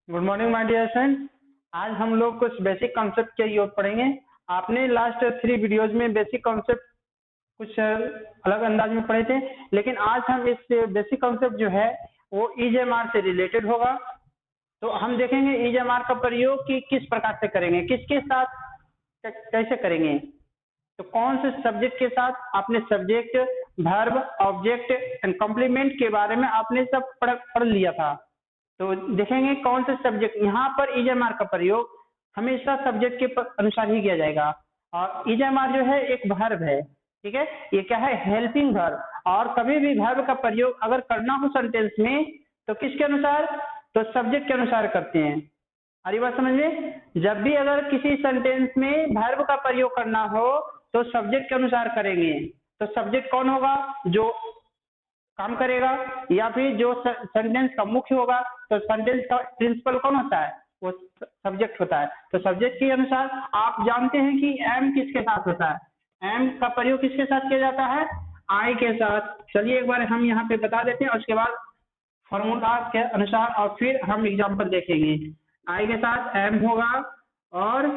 Good morning my dear friend. आज हम लोग कुछ बेसिक कॉन्सेप्ट के योग पढ़ेंगे। आपने लास्ट 3 वीडियोज में बेसिक कॉन्सेप्ट कुछ अलग अंदाज में पढ़े थे, लेकिन आज हम इस बेसिक कॉन्सेप्ट जो है वो ईजेएमआर से रिलेटेड होगा। तो हम देखेंगे ईजेएमआर का प्रयोग कि किस प्रकार से करेंगे, किसके साथ कैसे करेंगे, तो कौन से सब्जेक्ट के साथ। आपने subject, verb, object and complement के बारे में आपने सब पढ़ लिया था। तो देखेंगे कौन से सब्जेक्ट यहाँ पर ईजेएमआर का प्रयोग हमेशा सब्जेक्ट के अनुसार ही किया जाएगा। और ईजेएमआर जो है एक वर्ब है, ठीक है, ये क्या है, हेल्पिंग वर्ब। और कभी भी वर्ब का प्रयोग अगर करना हो सेंटेंस में तो किसके अनुसार, तो सब्जेक्ट के अनुसार करते हैं। अरे बात समझ में, जब भी अगर किसी सेंटेंस में वर्ब का प्रयोग करना हो तो सब्जेक्ट के अनुसार करेंगे। तो सब्जेक्ट कौन होगा, जो काम करेगा, या फिर जो सेंटेंस का मुख्य होगा। तो सेंटेंस का प्रिंसिपल कौन होता है, वो सब्जेक्ट होता है। तो सब्जेक्ट के अनुसार आप जानते हैं कि एम किसके साथ होता है, एम का प्रयोग किसके साथ किया जाता है, आई के साथ। चलिए एक बार हम यहाँ पे बता देते हैं और उसके बाद फॉर्मूला के अनुसार और फिर हम एग्जाम्पल देखेंगे। आई के साथ एम होगा, और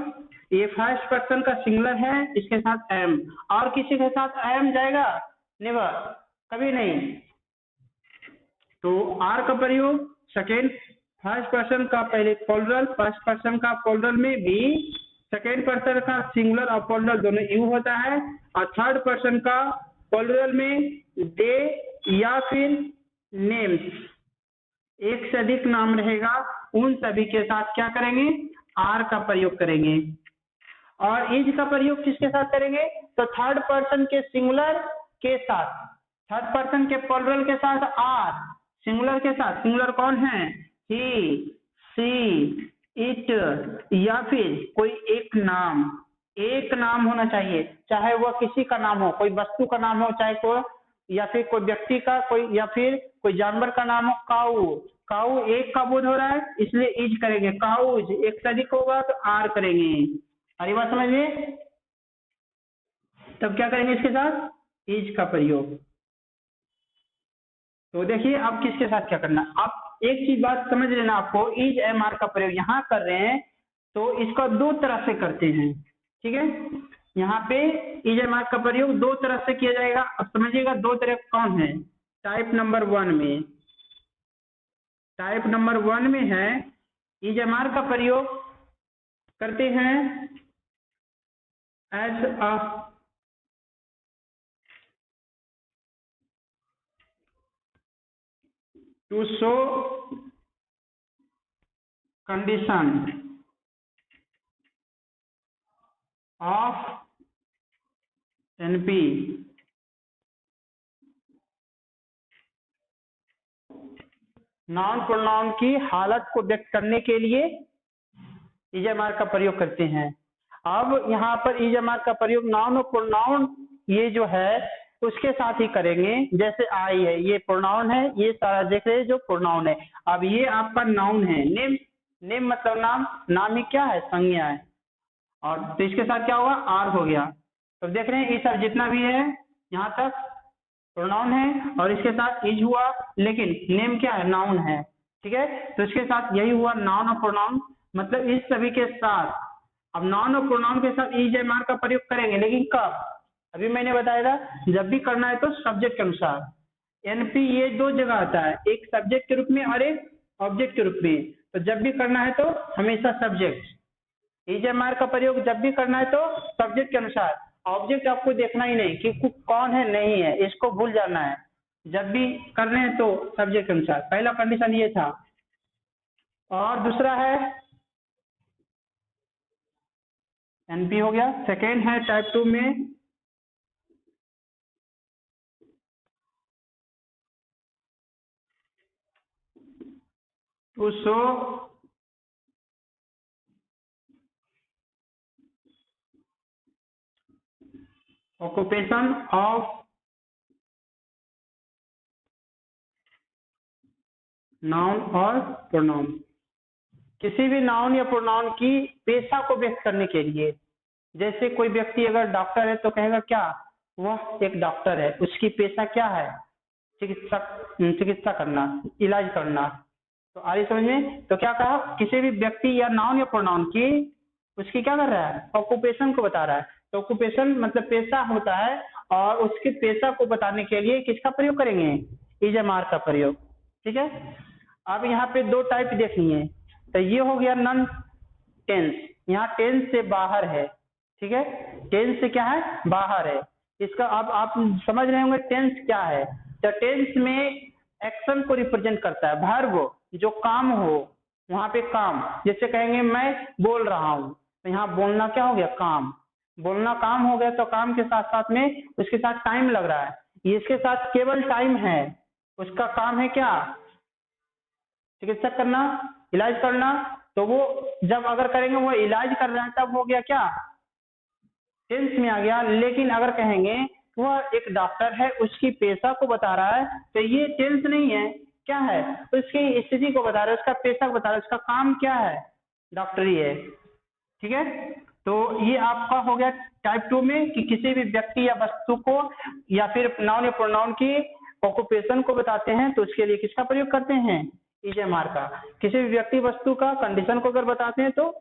ये फर्स्ट पर्सन का सिंगुलर है, इसके साथ एम। और किसी के साथ एम जाएगा, नेवर, कभी नहीं। तो आर का प्रयोग सेकेंड फर्स्ट पर्सन का पहले प्लूरल, फर्स्ट पर्सन का प्लूरल में बी, सेकेंड पर्सन का सिंगुलर और प्लूरल दोनों यू होता है, और थर्ड पर्सन का प्लूरल में दे या फिर नेम्स, एक से अधिक नाम रहेगा, उन सभी के साथ क्या करेंगे, आर का प्रयोग करेंगे। और इज का प्रयोग किसके साथ करेंगे, तो थर्ड पर्सन के सिंगुलर के साथ, थर्ड पर्सन के प्लूरल के साथ आर, सिंगुलर के साथ, सिंगुलर कौन है, ही, सी, इट, या फिर कोई एक नाम होना चाहिए, चाहे वह किसी का नाम हो, कोई वस्तु का नाम हो, चाहे कोई, या फिर कोई व्यक्ति का, कोई या फिर कोई जानवर का नाम हो। काऊ, काऊ एक का बोध हो रहा है इसलिए इज करेंगे, काउज एक से अधिक होगा तो आर करेंगे। अरे बात समझ में, तब क्या करेंगे इसके साथ, इज का प्रयोग। तो देखिए अब किसके साथ क्या करना। आप एक चीज बात समझ लेना, आपको इज एम आर का प्रयोग यहाँ कर रहे हैं तो इसका दो तरह से करते हैं, ठीक है। यहाँ पे इज एम आर का प्रयोग दो तरह से किया जाएगा। अब समझिएगा दो तरह कौन है। टाइप नंबर 1 में, टाइप नंबर 1 में है इज एम आर का प्रयोग करते हैं as a to show condition of NP, noun pronoun की हालत को व्यक्त करने के लिए इजेएमआर का प्रयोग करते हैं। अब यहाँ पर इजेएमआर का प्रयोग नाउन और प्रोनाउन ये जो है उसके साथ ही करेंगे। जैसे आई है, ये प्रोनाउन है, ये सारा देख रहे हैं जो प्रोनाउन है। अब ये आपका नाउन है, नेम, नेम मतलब नाम, नाम ही क्या है, संज्ञा है। और तो इसके साथ क्या होगा, आर हो गया। तो देख रहे हैं ये सब जितना भी है यहाँ तक प्रोनाउन है, और इसके साथ इज हुआ, लेकिन नेम क्या है, नाउन है, ठीक है। तो इसके साथ यही हुआ नाउन और प्रोनाउन, मतलब इस सभी के साथ। अब नाउन और प्रोनाउन के साथ इज एम आर का प्रयोग करेंगे, लेकिन कब, अभी मैंने बताया था, जब भी करना है तो सब्जेक्ट के अनुसार। एनपी ये दो जगह आता है, एक सब्जेक्ट के रूप में और एक ऑब्जेक्ट के रूप में। तो जब भी करना है तो हमेशा सब्जेक्ट, इजेएमआर का प्रयोग जब भी करना है तो सब्जेक्ट के अनुसार। ऑब्जेक्ट आपको देखना ही नहीं कि कौन है नहीं है, इसको भूल जाना है। जब भी कर रहे हैं तो सब्जेक्ट के अनुसार, पहला कंडीशन ये था। और दूसरा है एनपी हो गया। सेकेंड है टाइप 2 में to show occupation of noun और प्रोनाउन, किसी भी नाउन या प्रोनाउन की पेशा को व्यक्त करने के लिए। जैसे कोई व्यक्ति अगर डॉक्टर है तो कहेगा क्या, वह एक डॉक्टर है, उसकी पेशा क्या है, चिकित्सा करना, इलाज करना। तो आ रही समझ में? तो क्या कहा, किसी भी व्यक्ति या नाउन या प्रोनाउन की उसकी क्या कर रहा है, ऑक्यूपेशन को बता रहा है। तो ऑक्यूपेशन मतलब पेशा होता है, और उसके पेशा को बताने के लिए किसका प्रयोग करेंगे, इज एम आर का प्रयोग। ठीक है, अब यहाँ पे दो टाइप देखिए। तो ये हो गया नॉन टेंस, यहाँ टेंस से बाहर है। ठीक है, टेंस से क्या है, बाहर है। इसका अब आप समझ रहे होंगे टेंस क्या है। तो टेंस में एक्शन को रिप्रेजेंट करता है, वर्ब जो काम हो, वहां पे काम, जैसे कहेंगे मैं बोल रहा हूँ, तो यहाँ बोलना क्या हो गया, काम। बोलना काम हो गया, तो काम के साथ साथ में उसके साथ टाइम लग रहा है, इसके साथ केवल टाइम है, उसका काम है क्या, चिकित्सा करना, इलाज करना। तो वो जब अगर करेंगे वो इलाज कर रहा है, तब हो गया क्या, टेंस में आ गया। लेकिन अगर कहेंगे वह एक डॉक्टर है, उसकी पेशा को बता रहा है, तो ये टेंस नहीं है, क्या है, उसकी स्थिति को बता रहा है, उसका पेशा को बता रहा है, उसका काम क्या है, डॉक्टरी है। ठीक है, तो ये आपका हो गया टाइप 2 में कि किसी भी व्यक्ति या वस्तु को या फिर नाउन या प्रोनाउन की ऑक्यूपेशन को बताते हैं, तो उसके लिए किसका प्रयोग करते हैं, इज एम आर का। किसी भी व्यक्ति वस्तु का कंडीशन को अगर बताते हैं, तो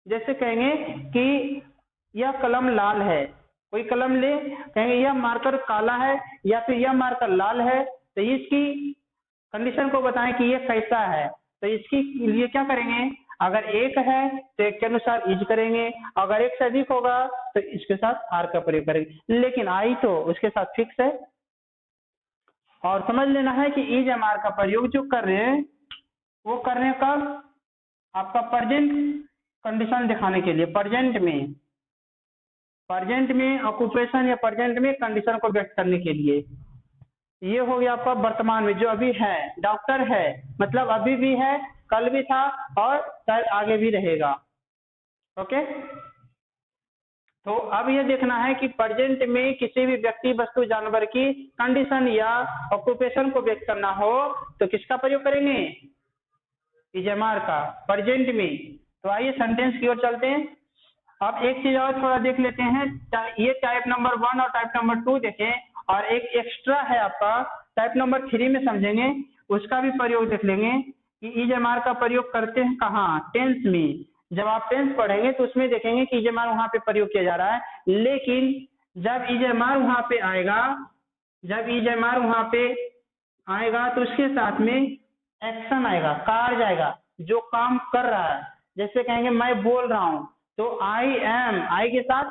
जैसे कहेंगे कि यह कलम लाल है, कोई कलम ले, कहेंगे यह मार्कर काला है या फिर यह मार्कर लाल है, तो इसकी कंडीशन को बताएं कि ये कैसा है। तो इसके लिए क्या करेंगे, अगर एक है तो एक के अनुसार इज करेंगे, अगर एक से अधिक होगा तो इसके साथ आर का प्रयोग करेंगे। लेकिन आई तो उसके साथ फिक्स है। और समझ लेना है कि इज एम आर का प्रयोग जो कर रहे हैं वो कर रहे हैं कब, आपका प्रेजेंट कंडीशन दिखाने के लिए, प्रेजेंट में ऑक्यूपेशन या प्रेजेंट में कंडीशन को व्यक्त करने के लिए। ये हो गया आपका वर्तमान में जो अभी है, डॉक्टर है मतलब अभी भी है, कल भी था और शायद आगे भी रहेगा। ओके, तो अब ये देखना है कि प्रेजेंट में किसी भी व्यक्ति वस्तु जानवर की कंडीशन या ऑक्यूपेशन को व्यक्त करना हो तो किसका प्रयोग करेंगे, इज एम आर का, प्रेजेंट में। तो आइए सेंटेंस की ओर चलते हैं। अब एक चीज और थोड़ा देख लेते हैं, ये टाइप नंबर 1 और टाइप नंबर 2 देखें, और एक एक्स्ट्रा है आपका टाइप नंबर 3 में समझेंगे, उसका भी प्रयोग देख लेंगे कि इज एम आर का प्रयोग करते हैं कहाँ, टेंस में। जब आप टेंस पढ़ेंगे तो उसमें देखेंगे कि इज एम आर वहां पे प्रयोग किया जा रहा है, लेकिन जब इज एम आर वहां पे आएगा, जब इज एम आर वहां पे आएगा तो उसके साथ में एक्शन आएगा, कार्य आएगा जो काम कर रहा है। जैसे कहेंगे मैं बोल रहा हूं, तो आई एम, आई के साथ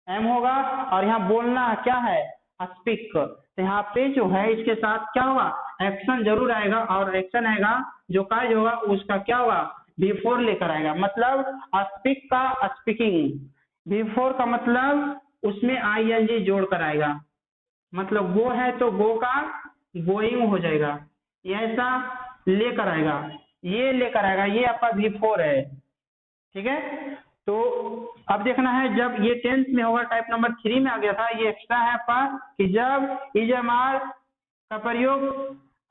एम होगा, और यहाँ बोलना क्या है, स्पीक। तो यहाँ पे जो है इसके साथ क्या होगा, एक्शन जरूर आएगा, और एक्शन आएगा जो कार्य होगा उसका क्या होगा, बिफोर लेकर आएगा। मतलब स्पीक का स्पीकिंग, बिफोर का मतलब उसमें आई एन जी जोड़ कर आएगा, मतलब गो है तो गो का गोइंग हो जाएगा, ऐसा लेकर आएगा, ये लेकर आएगा, ये आपका बिफोर है। ठीक है, तो अब देखना है जब ये टेंस में होगा, टाइप नंबर 3 में आ गया था, ये एक्स्ट्रा है आपका कि जब इज एम आर का प्रयोग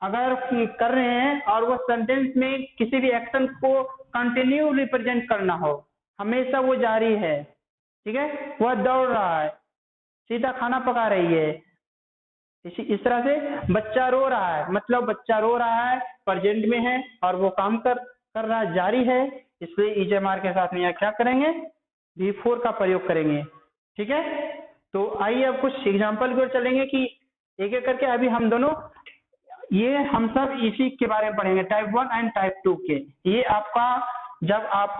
अगर कर रहे हैं और वो सेंटेंस में किसी भी एक्शन को कंटिन्यू रिप्रेजेंट करना हो, हमेशा वो जारी है। ठीक है, वह दौड़ रहा है, सीता खाना पका रही है, इस तरह से बच्चा रो रहा है, मतलब बच्चा रो रहा है, प्रेजेंट में है और वो काम कर रहा है, जारी है, इसलिए इज एम आर के साथ में यहाँ क्या करेंगे, बिफोर का प्रयोग करेंगे। ठीक है, तो आइए अब कुछ एग्जांपल की ओर चलेंगे कि एक एक करके अभी हम दोनों ये हम सब इसी के बारे में पढ़ेंगे, टाइप 1 एंड टाइप 2 के। ये आपका जब आप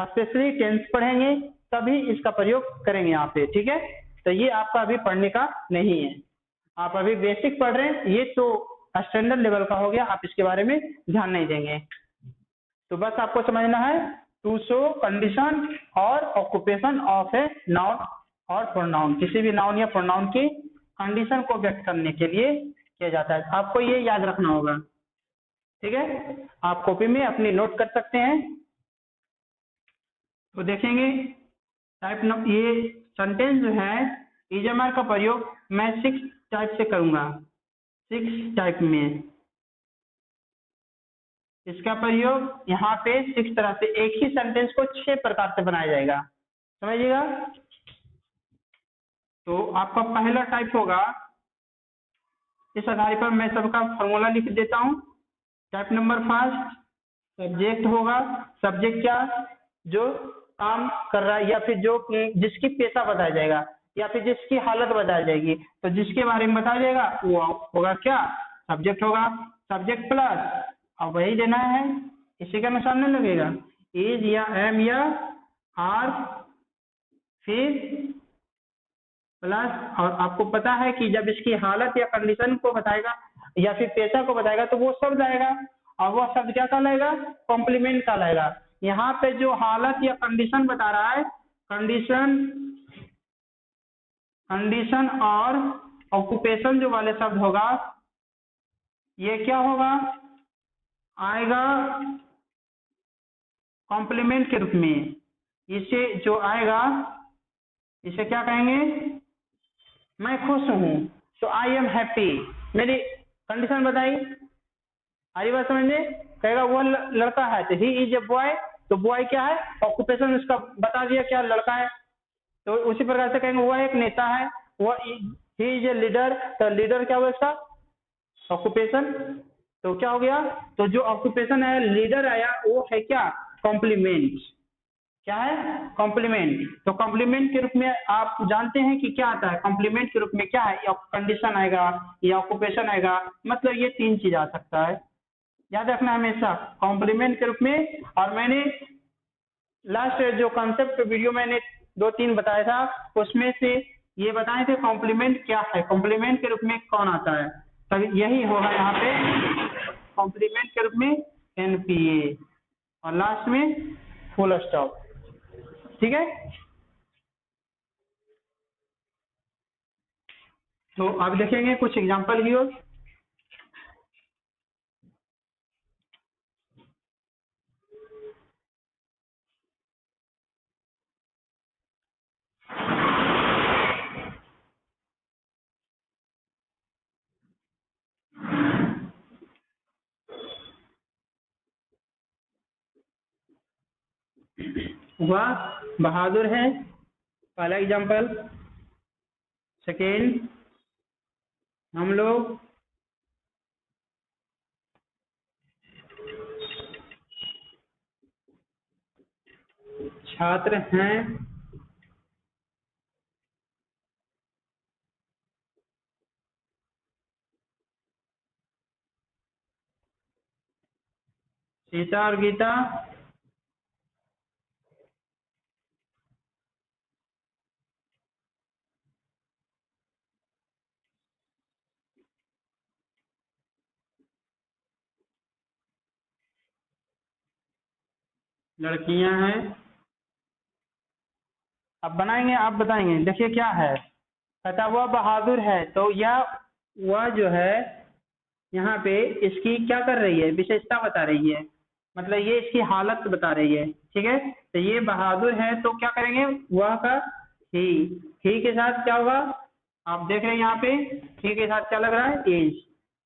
स्पेशली टेंस पढ़ेंगे तभी इसका प्रयोग करेंगे यहाँ पे। ठीक है, तो ये आपका अभी पढ़ने का नहीं है, आप अभी बेसिक पढ़ रहे हैं, ये तो स्टैंडर्ड लेवल का हो गया, आप इसके बारे में ध्यान नहीं देंगे। तो बस आपको समझना है टू शो कंडीशन और ऑक्यूपेशन ऑफ ए नाउन और प्रोनाउन, किसी भी नाउन या प्रोनाउन की कंडीशन को व्यक्त करने के लिए किया जाता है, आपको ये याद रखना होगा। ठीक है, आप कॉपी में अपनी नोट कर सकते हैं। तो देखेंगे टाइप ये सेंटेंस जो है इज एम आर का प्रयोग मैं 6 टाइप से करूंगा, 6 टाइप में इसका प्रयोग यहाँ पे 6 तरह से, एक ही सेंटेंस को 6 प्रकार से बनाया जाएगा, समझिएगा। तो आपका पहला टाइप होगा, इस आधार पर मैं सबका फॉर्मूला लिख देता हूँ। टाइप नंबर 1 सब्जेक्ट होगा, सब्जेक्ट क्या, जो काम कर रहा है या फिर जो जिसकी पेशा बताया जाएगा या फिर जिसकी हालत बताई जाएगी, तो जिसके बारे में बताया जाएगा वो होगा क्या, सब्जेक्ट होगा। सब्जेक्ट प्लस, अब वही देना है, इसी के अनुसार नहीं लगेगा, इज या एम या आर, फिर प्लस, और आपको पता है कि जब इसकी हालत या कंडीशन को बताएगा या फिर पेशा को बताएगा तो वो शब्द आएगा, और वो शब्द क्या कहलाएगा, कॉम्प्लीमेंट कहलाएगा। यहाँ पे जो हालत या कंडीशन बता रहा है, कंडीशन, कंडीशन और ऑक्यूपेशन जो वाले शब्द होगा, ये क्या होगा, आएगा कॉम्प्लीमेंट के रूप में। इसे जो आएगा, इसे क्या कहेंगे, मैं खुश हूँ, तो आई एम हैप्पी। मेरी कंडीशन बताई, आई बात समझे, कहेगा वो लड़का है तो ही इज ए बॉय, तो बॉय क्या है, ऑक्यूपेशन उसका बता दिया क्या, लड़का है। तो उसी प्रकार से कहेंगे वो एक नेता है, वो ही इज ए लीडर, तो लीडर क्या हुआ इसका, ऑक्यूपेशन। तो क्या हो गया, तो जो ऑक्यूपेशन है लीडर आया वो है क्या, कॉम्प्लीमेंट। क्या है, कॉम्प्लीमेंट। तो कॉम्प्लीमेंट के रूप में आप जानते हैं कि क्या आता है, कॉम्प्लीमेंट के रूप में क्या है, कंडीशन आएगा या ऑक्यूपेशन आएगा, मतलब ये तीन चीज आ सकता है, याद रखना हमेशा, कॉम्प्लीमेंट के रूप में। और मैंने लास्ट जो कॉन्सेप्ट वीडियो मैंने 2-3 बताया था, उसमें से ये बताए थे कॉम्प्लीमेंट क्या है, कॉम्प्लीमेंट के रूप में कौन आता है, तब यही होगा यहाँ पे, कॉम्प्लीमेंट के रूप में एनपीए, और लास्ट में फुल स्टॉप। ठीक है, तो अब देखेंगे कुछ एग्जांपल की ओर। वह बहादुर है, पहला एग्जांपल। सेकेंड, हम लोग छात्र हैं, सीता और गीता लड़कियां हैं। अब बनाएंगे, आप बताएंगे, देखिए क्या है, कहता वह बहादुर है, तो यह वह जो है यहाँ पे इसकी क्या कर रही है, विशेषता बता रही है, मतलब ये इसकी हालत बता रही है। ठीक है, तो ये बहादुर है तो क्या करेंगे, वह का ही के साथ क्या होगा, आप देख रहे हैं यहाँ पे ही के साथ क्या लग रहा है, is,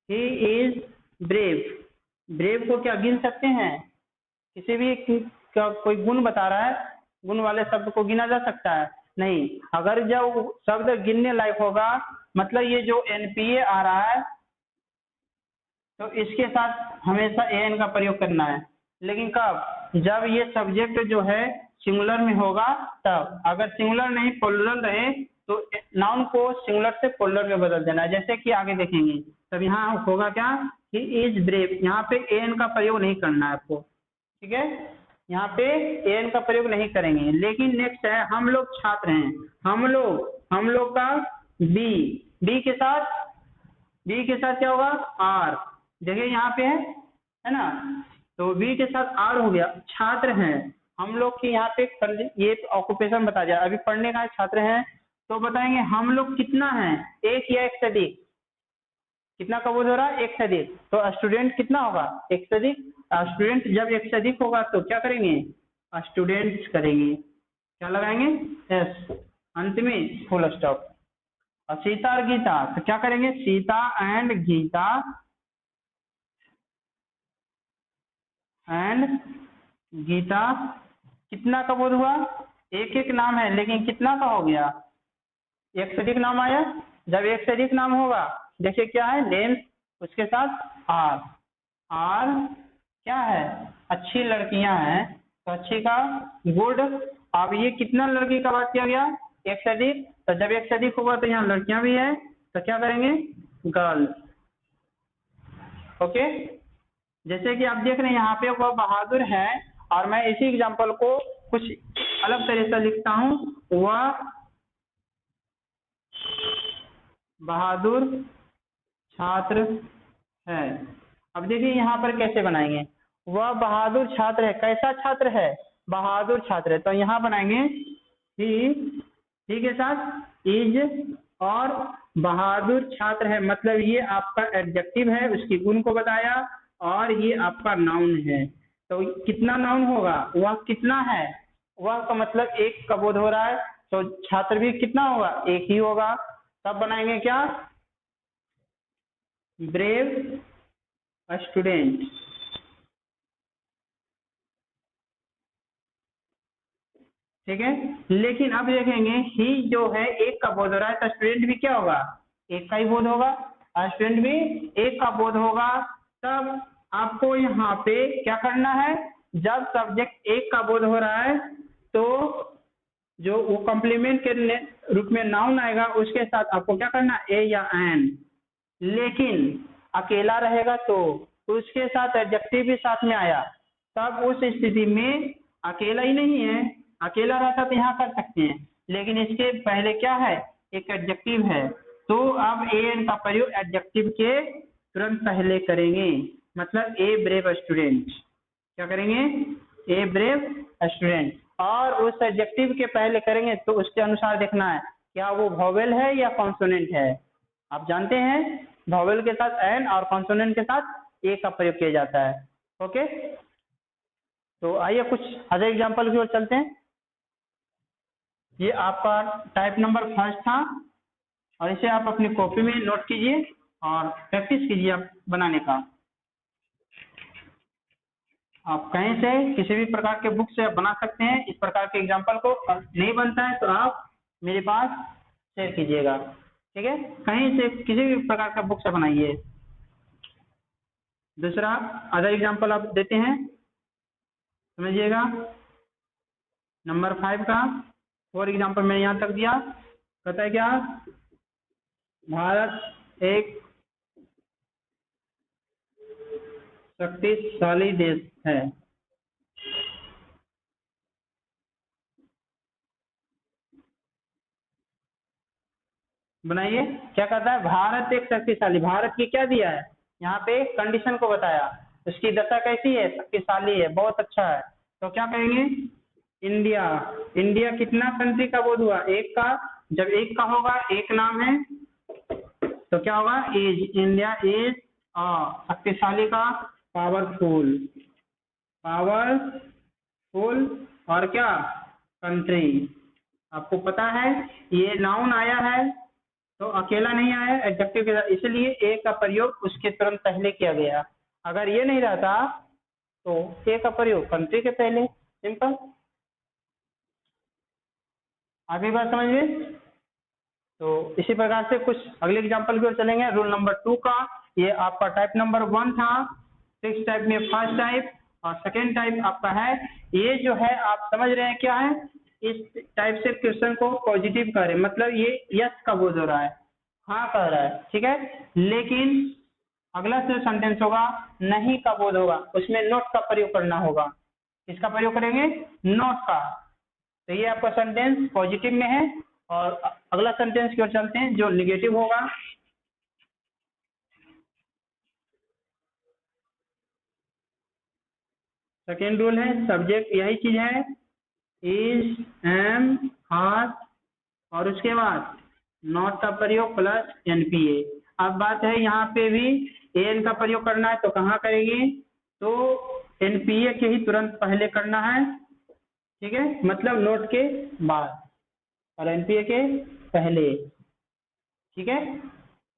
he is brave. Brave को क्या गिन सकते हैं, किसी भी का कोई गुण बता रहा है, गुण वाले शब्द को गिना जा सकता है, नहीं। अगर जब शब्द गिनने लायक होगा, मतलब ये जो एनपीए आ रहा है, तो इसके साथ हमेशा एन का प्रयोग करना है, लेकिन कब, जब ये सब्जेक्ट जो है सिंगुलर में होगा तब। अगर सिंगुलर नहीं प्लुरल रहे तो नाउन को सिंगुलर से प्लुरल में बदल देना है, जैसे कि आगे देखेंगे। तब यहाँ होगा क्या, ही इज ब्रेव, यहाँ पे एन का प्रयोग नहीं करना है आपको। ठीक है, यहाँ पे एन का प्रयोग नहीं करेंगे। लेकिन नेक्स्ट है, हम लोग छात्र हैं, हम लोग का बी के साथ क्या होगा, आर। देखिए यहाँ पे है ना, तो बी के साथ आर हो गया। छात्र हैं हम लोग की, यहाँ पे ये ऑक्यूपेशन बता दिया, अभी पढ़ने का छात्र हैं, तो बताएंगे हम लोग कितना है, एक या एक से अधिक, कितना का बोध हो रहा है, एक से अधिक, तो स्टूडेंट कितना होगा, एक से अधिक। स्टूडेंट जब एक से अधिक होगा तो क्या करेंगे, स्टूडेंट्स करेंगे, क्या लगाएंगे, एस, अंत में फुल स्टॉप। और सीता और गीता, तो क्या करेंगे, सीता एंड गीता, कितना का बोध हुआ, एक एक नाम है लेकिन कितना का हो गया, एक से अधिक नाम आया। जब एक से अधिक नाम होगा, देखिए क्या है, लेंथ, उसके साथ आर, आर क्या है, अच्छी लड़कियां हैं, तो अच्छी का गुड। अब ये कितना लड़की का बात किया गया, एक से अधिक, तो जब एक से अधिक होगा तो यहाँ लड़कियां भी है, तो क्या करेंगे, गर्ल। ओके, जैसे कि आप देख रहे हैं यहाँ पे वह बहादुर है, और मैं इसी एग्जाम्पल को कुछ अलग तरीके से लिखता हूँ, वह बहादुर छात्र है। अब देखिए यहाँ पर कैसे बनाएंगे, वह बहादुर छात्र है, कैसा छात्र है, बहादुर छात्र है, तो यहाँ बनाएंगे ही के साथ इज, और बहादुर छात्र है, मतलब ये आपका एडजेक्टिव है, उसकी गुण को बताया, और ये आपका नाउन है। तो कितना नाउन होगा, वह कितना है, वह का मतलब एक का बोध हो रहा है, तो छात्र भी कितना होगा, एक ही होगा। तब बनाएंगे क्या, ब्रेव स्टूडेंट। ठीक है, लेकिन अब देखेंगे ही जो है एक का बोध हो रहा है, तो स्टूडेंट भी क्या होगा, एक का ही बोध होगा, स्टूडेंट भी एक का बोध होगा। तब आपको यहाँ पे क्या करना है, जब सब्जेक्ट एक का बोध हो रहा है तो जो वो कॉम्प्लीमेंट के रूप में नाउन आएगा, उसके साथ आपको क्या करना, ए या एन। लेकिन अकेला रहेगा तो उसके साथ एडजेक्टिव भी साथ में आया, तब उस स्थिति में अकेला ही नहीं है, अकेला रहता तो यहाँ कर सकते हैं, लेकिन इसके पहले क्या है, एक एडजेक्टिव है, तो अब ए एन का प्रयोग एडजेक्टिव के तुरंत पहले करेंगे, मतलब ए ब्रेव स्टूडेंट। क्या करेंगे, ए ब्रेव स्टूडेंट, और उस एडजेक्टिव के पहले करेंगे तो उसके अनुसार देखना है क्या वो वॉवेल है या कॉन्सोनेंट है। आप जानते हैं वॉवेल के साथ एन और कॉन्सोनेंट के साथ ए का प्रयोग किया जाता है। ओके, तो आइए कुछ अदर एग्जांपल की ओर चलते हैं। ये आपका टाइप नंबर फर्स्ट था, और इसे आप अपनी कॉपी में नोट कीजिए और प्रैक्टिस कीजिए आप बनाने का। आप कहीं से किसी भी प्रकार के बुक से आप बना सकते हैं इस प्रकार के एग्जाम्पल को, और नहीं बनता है तो आप मेरे पास शेयर कीजिएगा। ठीक है, कहीं से किसी भी प्रकार का बुक से बनाइए। दूसरा अदर एग्जाम्पल आप देते हैं, समझिएगा। नंबर 5 का फॉर एग्जाम्पल मैंने यहाँ तक दिया, कहता है क्या, भारत एक शक्तिशाली देश है। बनाइए, क्या कहता है, भारत एक शक्तिशाली, भारत की क्या दिया है, यहाँ पे कंडीशन को बताया, उसकी दशा कैसी है, शक्तिशाली है, बहुत अच्छा है। तो क्या कहेंगे, इंडिया, इंडिया कितना कंट्री का बोध हुआ, एक का, जब एक का होगा, एक नाम है, तो क्या होगा, एज, इंडिया एज शक्तिशाली का पावरफुल, पावरफुल, और क्या, कंट्री। आपको पता है ये नाउन आया है तो अकेला नहीं आया एडजेक्टिव के साथ, इसलिए ए का प्रयोग उसके तुरंत पहले किया गया। अगर ये नहीं रहता तो ए का प्रयोग कंट्री के पहले, सिंपल। आगे बात समझ में, तो इसी प्रकार से कुछ अगले एग्जांपल की ओर चलेंगे। रूल नंबर 2 का, ये आपका टाइप नंबर 1 था, 6 टाइप में फर्स्ट टाइप और सेकेंड टाइप आपका है। ये जो है आप समझ रहे हैं क्या है, इस टाइप से क्वेश्चन को पॉजिटिव करें, मतलब ये यस का बोध हो रहा है, हाँ कह रहा है, ठीक है। लेकिन अगला जो सेंटेंस होगा नहीं का बोध होगा, उसमें नॉट का प्रयोग करना होगा। किसका प्रयोग करेंगे, नॉट का। तो ये आपका सेंटेंस पॉजिटिव में है, और अगला सेंटेंस की ओर चलते हैं जो निगेटिव होगा। सेकेंड रूल है, सब्जेक्ट यही चीज है, इज, एम, हाथ, और उसके बाद नॉट का प्रयोग प्लस एनपीए। अब बात है यहाँ पे भी एन का प्रयोग करना है, तो कहाँ करेंगे, तो एनपीए के ही तुरंत पहले करना है, ठीक है, मतलब नोट के बाद और एनपीए के पहले, ठीक है।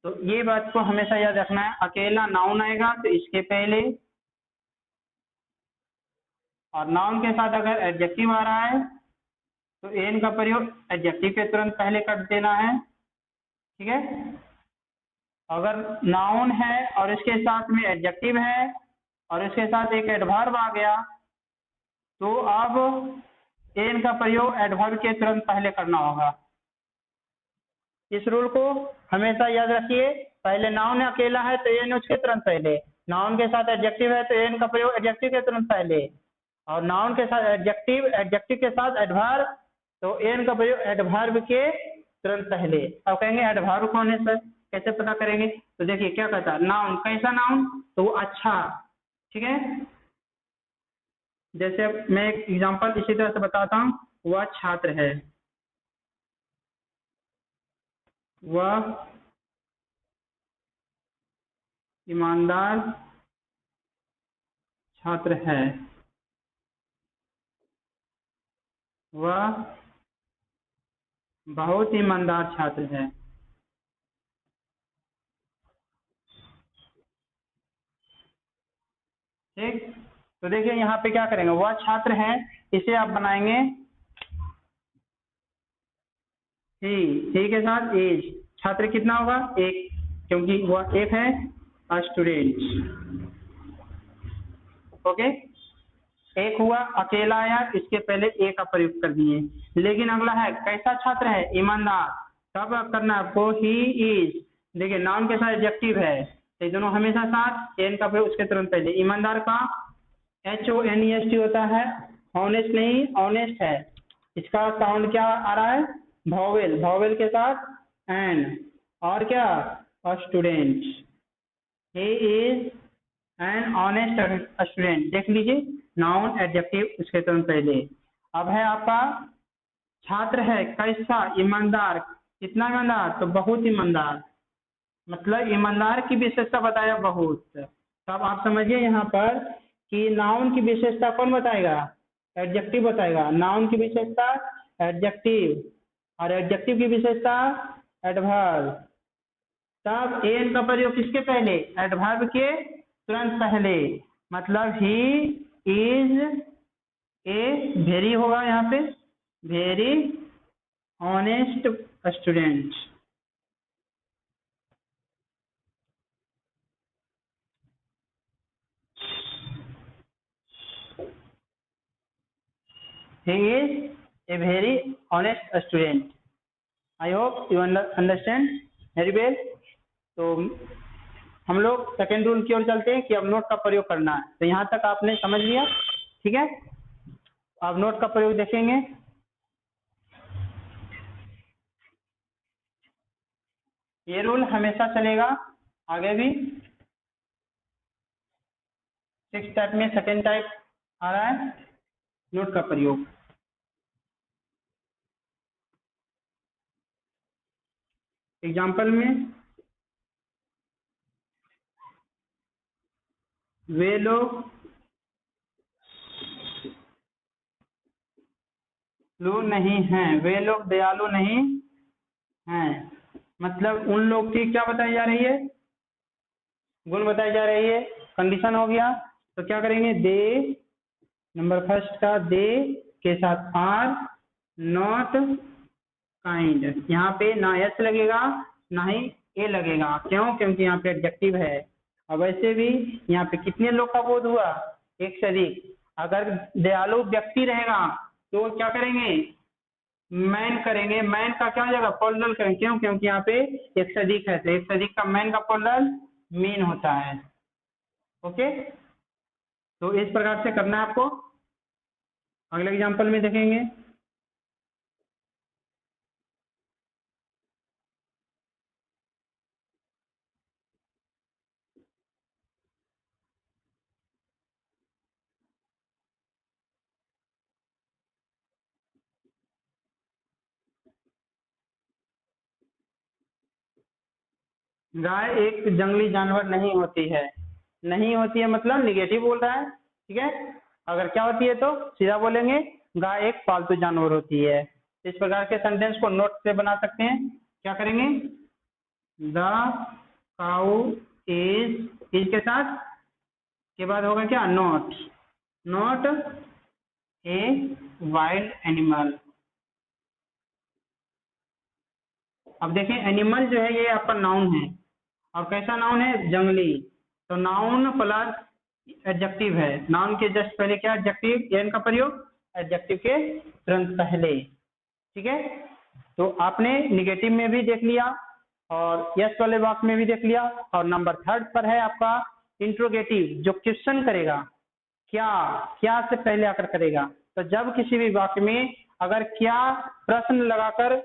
तो ये बात को हमेशा याद रखना है, अकेला नाउन आएगा तो इसके पहले, और नाउन के साथ अगर एडजेक्टिव आ रहा है तो एन का प्रयोग एडजेक्टिव के तुरंत पहले कर देना है, ठीक है। अगर नाउन है और इसके साथ में एडजेक्टिव है और इसके साथ एक एडवर्ब आ गया तो अब एन का प्रयोग एडवर्ब के तुरंत पहले करना होगा। इस रूल को हमेशा याद रखिए, पहले नाउन अकेला है तो एन उसके तुरंत पहले, नाउन के साथ एडजेक्टिव है तो एन का प्रयोग एडजेक्टिव के तुरंत पहले, और नाउन के साथ एडजेक्टिव, एडजेक्टिव के साथ एडवर्ब तो एन का प्रयोग एडवर्ब के तुरंत पहले। अब कहेंगे एडवर्ब कौन है सर, कैसे पता करेंगे? तो देखिए क्या कहता है, नाउन, कैसा नाउन? तो वो अच्छा, ठीक है। जैसे मैं एक एग्जांपल इसी तरह से बताता हूँ, वह छात्र है, वह ईमानदार छात्र है, वह बहुत ईमानदार छात्र है। ठीक, तो देखिए यहाँ पे क्या करेंगे, वह छात्र है, इसे आप बनाएंगे ही के साथ एज, छात्र कितना होगा? एक, क्योंकि वह एक है, स्टूडेंट। ओके, एक हुआ, अकेला आया, इसके पहले एक का प्रयोग कर दिए। लेकिन अगला है कैसा छात्र है? ईमानदार। तब करना आपको ही इज, देखिए नाउन के साथ एडजेक्टिव है तो दोनों हमेशा साथ, एन का प्रयोग उसके तुरंत पहले। ईमानदार का HONEST होता है, ऑनेस्ट नहीं, ऑनेस्ट है। इसका साउंड क्या आ रहा है? वॉवेल, वॉवेल के साथ एन, और क्या? Student. He is an honest student. देख लीजिए, नाउन एडजेक्टिव उसके तुरंत पहले। अब है आपका छात्र है कैसा? ईमानदार। कितना ईमानदार? तो बहुत ईमानदार, मतलब ईमानदार की विशेषता बताया बहुत। तब आप समझिए यहाँ पर कि नाउन की विशेषता कौन बताएगा? एडजेक्टिव बताएगा। नाउन की विशेषता एडजेक्टिव, और एडजेक्टिव की विशेषता एडवर्ब। तब एन का प्रयोग किसके पहले? एडवर्ब के तुरंत पहले। मतलब ही इज ए वेरी होगा यहाँ पे, very honest student. He is a very honest student. I hope you understand very well. तो हम लोग सेकेंड रूल की ओर चलते हैं कि अब नोट का प्रयोग करना है। तो यहाँ तक आपने समझ लिया, ठीक है। अब नोट का प्रयोग देखेंगे। ये रूल हमेशा चलेगा आगे भी। 6 टाइप में सेकेंड टाइप आ रहा है नोट का प्रयोग। एग्जाम्पल में वे लोग नहीं हैं, वे लोग दयालु नहीं हैं। मतलब उन लोग की क्या बताई जा रही है? गुण बताई जा रही है। कंडीशन हो गया, तो क्या करेंगे? दे, नंबर फर्स्ट का दे के साथ आर नॉट काइंड। यहाँ पे ना एस लगेगा ना ही ए लगेगा। क्यों? क्योंकि यहाँ पे एडजेक्टिव है। और वैसे भी यहाँ पे कितने लोग का बोध हुआ? एक से अधिक। अगर दयालु व्यक्ति रहेगा तो क्या करेंगे? मैन करेंगे। मैन का क्या हो जाएगा? प्लूरल करेंगे। क्यों? क्योंकि यहाँ पे एक से अधिक है, तो एक से अधिक का मैन का प्लूरल मीन होता है। ओके, तो इस प्रकार से करना है आपको। अगले एग्जांपल में देखेंगे। गाय एक जंगली जानवर नहीं होती है। नहीं होती है मतलब निगेटिव बोल रहा है, ठीक है। अगर क्या होती है तो सीधा बोलेंगे गाय एक पालतू जानवर होती है। इस प्रकार के सेंटेंस को नोट से बना सकते हैं। क्या करेंगे? द काउ इज के साथ के बाद होगा क्या? Not, not a wild animal. अब देखें, एनिमल जो है ये आपका नाउन है, और कैसा नाउन है? जंगली। तो नाउन प्लस एडजेक्टिव है, नाउन के जस्ट पहले क्या एडजेक्टिव एन का प्रयोग, एडजेक्टिव के तुरंत पहले। ठीक है, तो आपने निगेटिव में भी देख लिया और यस वाले वाक्य में भी देख लिया, और नंबर 3 पर है आपका इंट्रोगेटिव, जो क्वेश्चन करेगा, क्या, क्या से पहले आकर करेगा। तो जब किसी भी वाक्य में अगर क्या प्रश्न लगाकर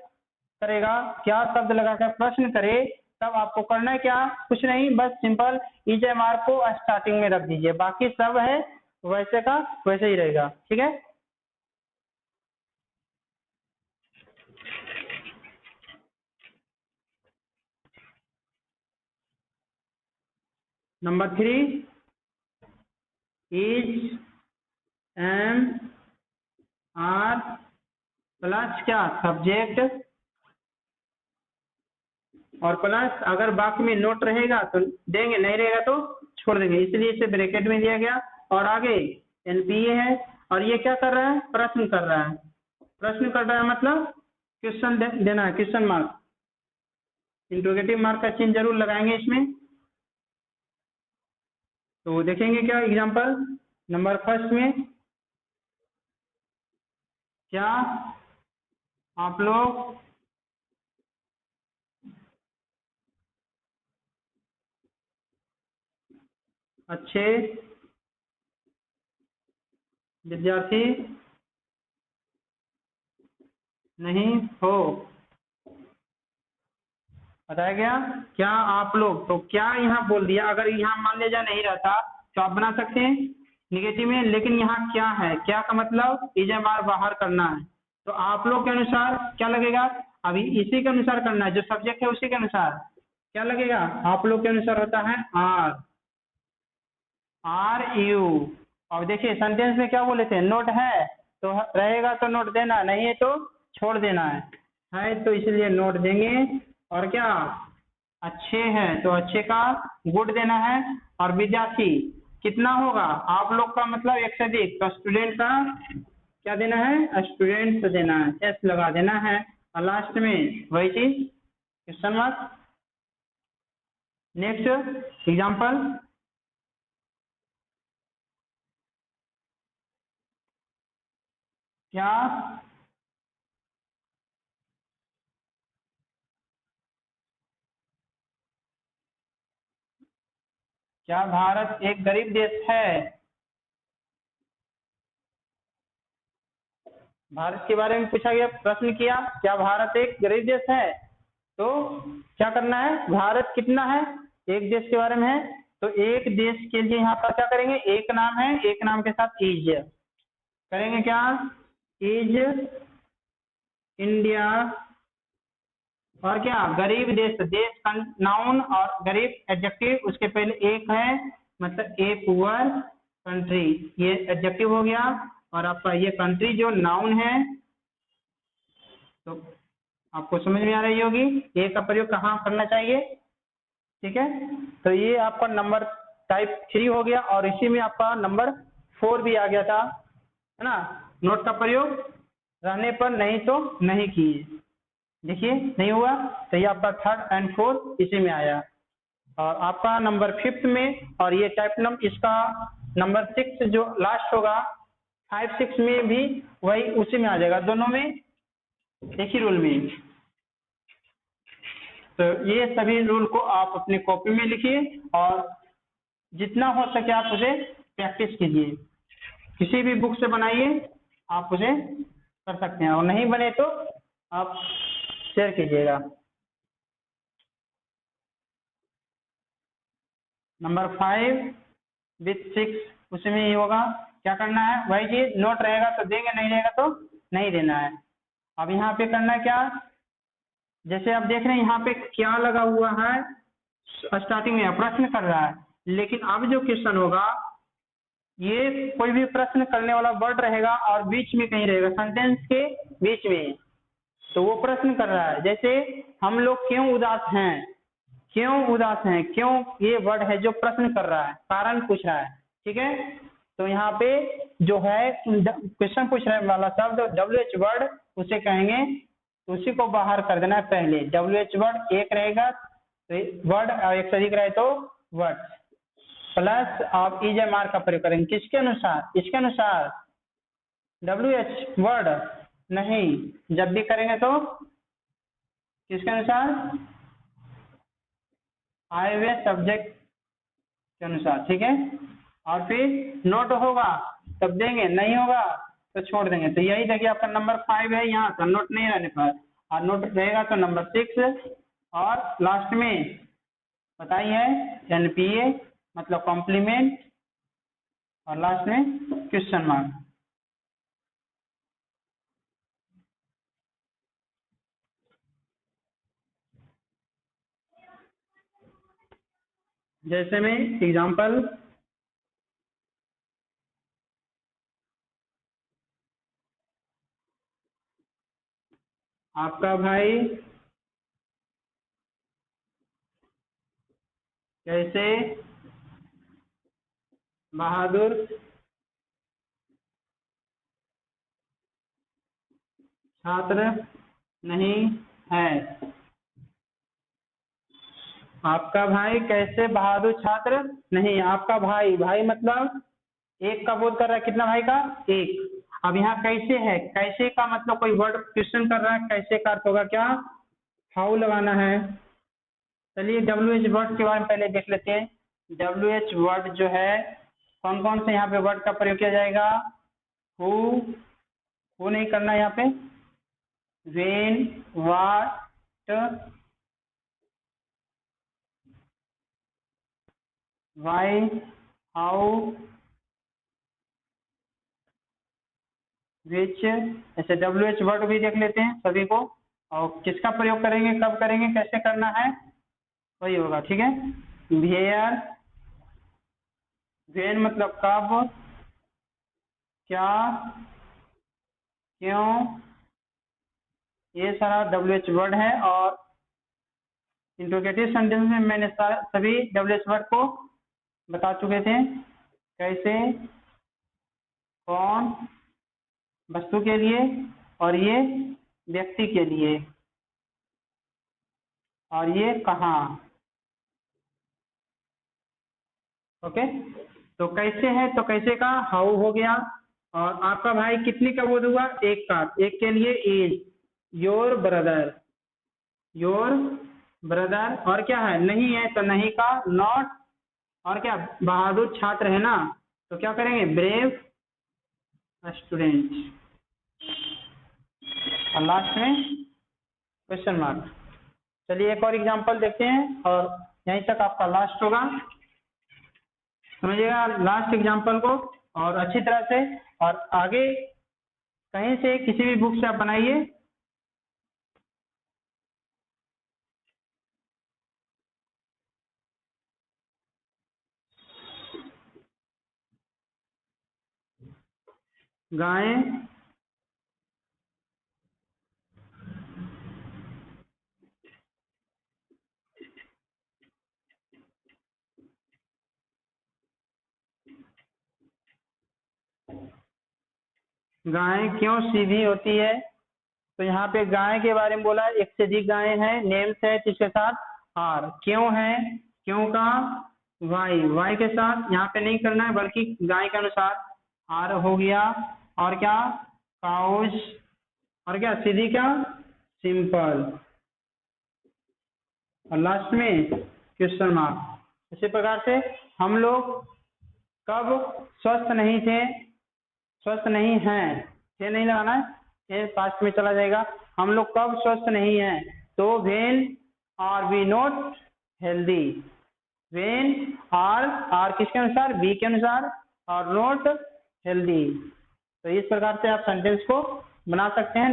करेगा, क्या शब्द लगाकर प्रश्न करे, तब आपको करना है क्या, कुछ नहीं, बस सिंपल EJMR को स्टार्टिंग में रख दीजिए, बाकी सब है वैसे का वैसे ही रहेगा। ठीक है, number 3 is, am, are plus क्या सब्जेक्ट, और प्लस अगर वाक्य में नोट रहेगा तो देंगे, नहीं रहेगा तो छोड़ देंगे, इसलिए इसे ब्रैकेट में दिया गया। और आगे NPA है, और ये क्या कर रहा है, प्रश्न कर रहा है, प्रश्न कर रहा है मतलब क्वेश्चन देना है, क्वेश्चन मार्क, इंट्रोगेटिव मार्क का चिन्ह जरूर लगाएंगे इसमें। तो देखेंगे क्या एग्जांपल, नंबर 1 में क्या आप लोग अच्छे विद्यार्थी नहीं हो, बताया गया क्या आप लोग, तो क्या यहाँ बोल दिया, अगर यहाँ मान लिया नहीं रहता तो आप बना सकते हैं निगेटिव में, लेकिन यहाँ क्या है, क्या का मतलब EJMR बाहर करना है, तो आप लोग के अनुसार क्या लगेगा, अभी इसी के अनुसार करना है, जो सब्जेक्ट है उसी के अनुसार क्या लगेगा, आप लोग के अनुसार होता है RU। अब देखिए सेंटेंस में क्या बोले थे, नोट है तो रहेगा तो नोट देना, नहीं है तो छोड़ देना है तो इसलिए नोट देंगे, और क्या अच्छे हैं तो अच्छे का गुड देना है, और विद्यार्थी कितना होगा, आप लोग का मतलब एक से अधिक, तो स्टूडेंट का क्या देना है, स्टूडेंट देना है, एस लगा देना है, और लास्ट में वही चीज क्वेश्चन मार्क। नेक्स्ट एग्जांपल, क्या क्या भारत एक गरीब देश है, भारत के बारे में पूछा गया, प्रश्न किया क्या भारत एक गरीब देश है, तो क्या करना है, भारत कितना है, एक देश के बारे में है, तो एक देश के लिए यहाँ पर क्या करेंगे, एक नाम है, एक नाम के साथ इज करेंगे, क्या इज इंडिया, और क्या गरीब देश, देश नाउन और गरीब एडजेक्टिव, उसके पहले एक है मतलब ए पुअर कंट्री, ये एडजेक्टिव हो गया, और आपका ये कंट्री जो नाउन है, तो आपको समझ में आ रही होगी ए का प्रयोग कहाँ करना चाहिए। ठीक है, तो ये आपका नंबर टाइप 3 हो गया, और इसी में आपका नंबर 4 भी आ गया था, है ना, नोट का प्रयोग रहने पर नहीं तो नहीं किए, देखिए नहीं हुआ, तो ये आपका 3rd and 4th इसी में आया, और आपका नंबर 5th में, और ये टाइप नंबर इसका नंबर 6 जो लास्ट होगा 5, 6 में भी वही उसी में आ जाएगा, दोनों में एक ही रूल में। तो ये सभी रूल को आप अपनी कॉपी में लिखिए, और जितना हो सके आप उसे प्रैक्टिस कीजिए, किसी भी बुक से बनाइए, आप उसे कर सकते हैं, और नहीं बने तो आप शेयर कीजिएगा। नंबर 5 विथ 6 उसमें ही होगा, क्या करना है, वही चीज, नोट रहेगा तो देंगे, नहीं रहेगा तो नहीं देना है। अब यहाँ पे करना है क्या, जैसे आप देख रहे हैं यहाँ पे क्या लगा हुआ है, स्टार्टिंग में प्रश्न कर रहा है, लेकिन अब जो क्वेश्चन होगा ये कोई भी प्रश्न करने वाला वर्ड रहेगा और बीच में कहीं रहेगा, सेंटेंस के बीच में, तो वो प्रश्न कर रहा है, जैसे हम लोग क्यों उदास हैं, क्यों उदास हैं, क्यों ये वर्ड है जो प्रश्न कर रहा है, कारण पूछ रहा है। ठीक है, तो यहाँ पे जो है क्वेश्चन पूछने वाला शब्द WH वर्ड उसे कहेंगे, तो उसी को बाहर कर देना है पहले, WH वर्ड एक रहेगा तो वर्ड, और एक से अधिक रहे तो वर्ड। प्लस आप EJMR का प्रयोग करेंगे। किसके अनुसार? इसके अनुसार WH वर्ड नहीं, जब भी करेंगे तो किसके अनुसार? आए हुए सब्जेक्ट के अनुसार, ठीक है। और फिर नोट होगा तब देंगे, नहीं होगा तो छोड़ देंगे। तो यही देखिए आपका नंबर 5 है यहाँ का, नोट नहीं रहने पर, और नोट रहेगा तो नंबर 6, और लास्ट में बताइए NPA मतलब कॉम्प्लीमेंट, और लास्ट में क्वेश्चन मार्क। जैसे में एग्जाम्पल, आपका भाई कैसे बहादुर छात्र नहीं है। आपका भाई कैसे बहादुर छात्र नहीं, आपका भाई, भाई मतलब एक का बोध कर रहा है, कितना भाई का? एक। अब यहाँ कैसे है, कैसे का मतलब कोई वर्ड क्वेश्चन कर रहा है, कैसे का अर्थ होगा क्या? हाउ लगाना है। चलिए WH वर्ड के बारे में पहले देख लेते हैं। WH वर्ड जो है कौन कौन से यहाँ पे वर्ड का प्रयोग किया जाएगा? हु नहीं करना है यहाँ पे, वेन, व्हाट, वाई, हाउ, विच, ऐसे WH वर्ड भी देख लेते हैं सभी को, और किसका प्रयोग करेंगे, कब करेंगे, कैसे करना है, वही होगा, ठीक है। वेयर, वेन मतलब कब, क्या, क्यों, ये सारा WH वर्ड है। और इंट्रोगेटिव सेंटेंस में मैंने सभी WH वर्ड को बता चुके थे। कैसे, कौन वस्तु के लिए, और ये व्यक्ति के लिए, और ये कहाँ। ओके, तो कैसे है, तो कैसे का हाउ हो गया। और आपका भाई कितनी का बोध हुआ? एक का। एक के लिए is, your brother, your brother. और क्या है? नहीं है तो नहीं का नॉट। और क्या? बहादुर छात्र है ना, तो क्या करेंगे? Brave student. और लास्ट में क्वेश्चन मार्क। चलिए एक और एग्जांपल देखते हैं, और यहीं तक आपका लास्ट होगा। समझिएगा लास्ट एग्जांपल को और अच्छी तरह से, और आगे कहीं से किसी भी बुक से आप बनाइए। गाय गाय क्यों सीधी होती है? तो यहाँ पे गाय के बारे में बोला, एक से अधिक गाय है, नेम्स है जिसके साथ आर। क्यों है, क्यों का वाई, वाई के साथ यहाँ पे नहीं करना है, बल्कि गाय के अनुसार आर हो गया। और क्या? काउज। और क्या? सीधी, क्या? सिंपल। और लास्ट में क्वेश्चन मार्क। इसी प्रकार से हम लोग कब स्वस्थ नहीं थे, स्वस्थ नहीं हैं, ये नहीं लगाना है, ये पास्ट में चला जाएगा। हम लोग कब स्वस्थ नहीं हैं, तो when are we not healthy. When are किसके अनुसार? बी के अनुसार, और नॉट हेल्दी। तो इस प्रकार से आप सेंटेंस को बना सकते हैं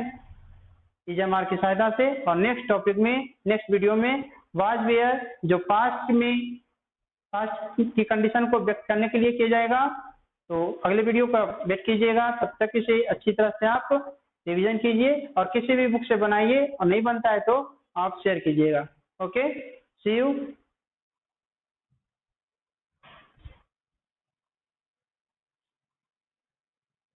EJMR की सहायता से। और नेक्स्ट टॉपिक में, नेक्स्ट वीडियो में वाज वेयर जो पास्ट में, पास्ट की कंडीशन को व्यक्त करने के लिए किया जाएगा। तो अगले वीडियो का वेट कीजिएगा, तब तक इसे अच्छी तरह से आप रिवीजन कीजिए, और किसी भी बुक से बनाइए, और नहीं बनता है तो आप शेयर कीजिएगा। Okay, see you.